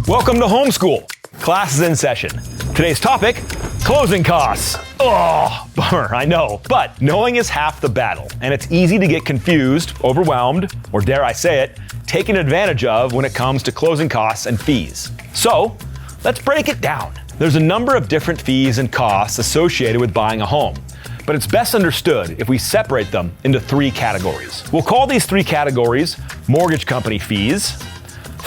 Welcome to Homeschool. Class is in session. Today's topic, closing costs. Oh, bummer, I know. But knowing is half the battle, and it's easy to get confused, overwhelmed, or dare I say it, taken advantage of when it comes to closing costs and fees. So, let's break it down. There's a number of different fees and costs associated with buying a home, but it's best understood if we separate them into three categories. We'll call these three categories mortgage company fees,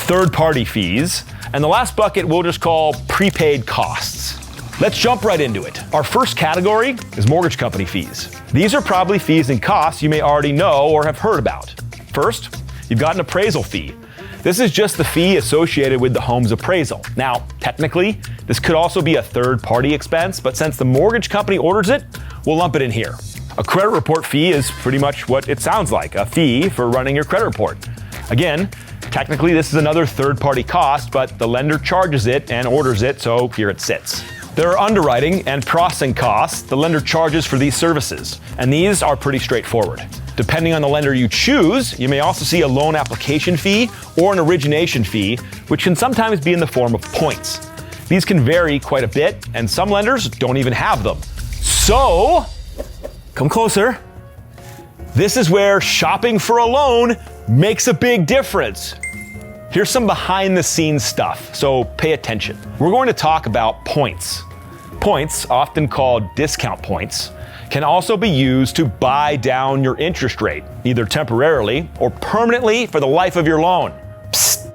third-party fees, and the last bucket we'll just call prepaid costs. Let's jump right into it. Our first category is mortgage company fees. These are probably fees and costs you may already know or have heard about. First, you've got an appraisal fee. This is just the fee associated with the home's appraisal. Now, technically, this could also be a third-party expense, but since the mortgage company orders it, we'll lump it in here. A credit report fee is pretty much what it sounds like, a fee for running your credit report. Again, technically this is another third-party cost, but the lender charges it and orders it, so here it sits. There are underwriting and processing costs the lender charges for these services, and these are pretty straightforward. Depending on the lender you choose, you may also see a loan application fee or an origination fee, which can sometimes be in the form of points. These can vary quite a bit, and some lenders don't even have them. So, come closer. This is where shopping for a loan makes a big difference. Here's some behind the scenes stuff, so pay attention. We're going to talk about points. Points, often called discount points, can also be used to buy down your interest rate, either temporarily or permanently for the life of your loan. Psst.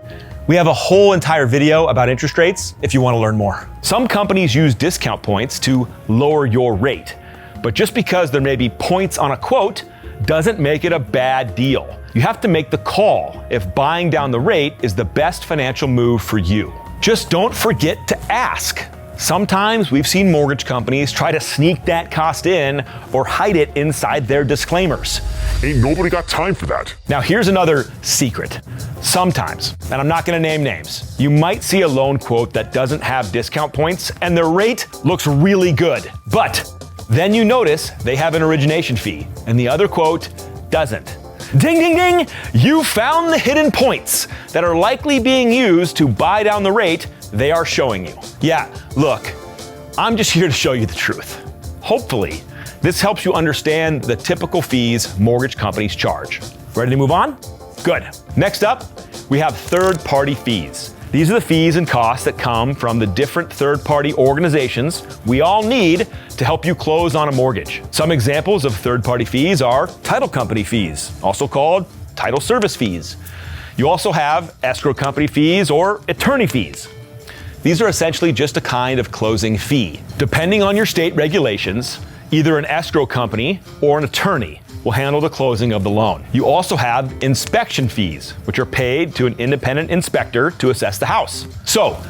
We have a whole entire video about interest rates if you want to learn more. Some companies use discount points to lower your rate, but just because there may be points on a quote doesn't make it a bad deal. You have to make the call if buying down the rate is the best financial move for you. Just don't forget to ask. Sometimes we've seen mortgage companies try to sneak that cost in or hide it inside their disclaimers. Ain't nobody got time for that. Now here's another secret. Sometimes, and I'm not gonna name names, you might see a loan quote that doesn't have discount points and their rate looks really good. But then you notice they have an origination fee and the other quote doesn't. Ding, ding, ding! You found the hidden points that are likely being used to buy down the rate they are showing you. Yeah, look, I'm just here to show you the truth. Hopefully, this helps you understand the typical fees mortgage companies charge. Ready to move on? Good. Next up, we have third-party fees. These are the fees and costs that come from the different third-party organizations we all need to help you close on a mortgage. Some examples of third-party fees are title company fees, also called title service fees. You also have escrow company fees or attorney fees. These are essentially just a kind of closing fee. Depending on your state regulations, either an escrow company or an attorney will handle the closing of the loan. You also have inspection fees, which are paid to an independent inspector to assess the house. So,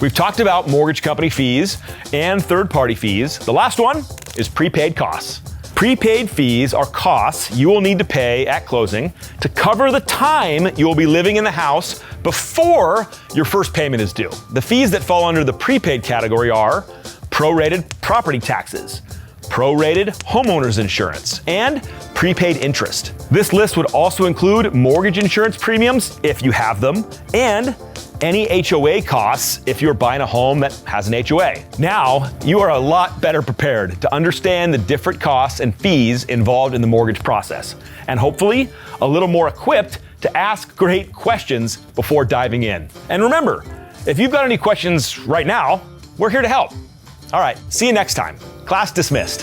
we've talked about mortgage company fees and third-party fees. The last one is prepaid costs. Prepaid fees are costs you will need to pay at closing to cover the time you will be living in the house before your first payment is due. The fees that fall under the prepaid category are prorated property taxes, prorated homeowners insurance, and prepaid interest. This list would also include mortgage insurance premiums, if you have them, and any HOA costs if you're buying a home that has an HOA. Now, you are a lot better prepared to understand the different costs and fees involved in the mortgage process, and hopefully a little more equipped to ask great questions before diving in. And remember, if you've got any questions right now, we're here to help. All right, see you next time. Class dismissed.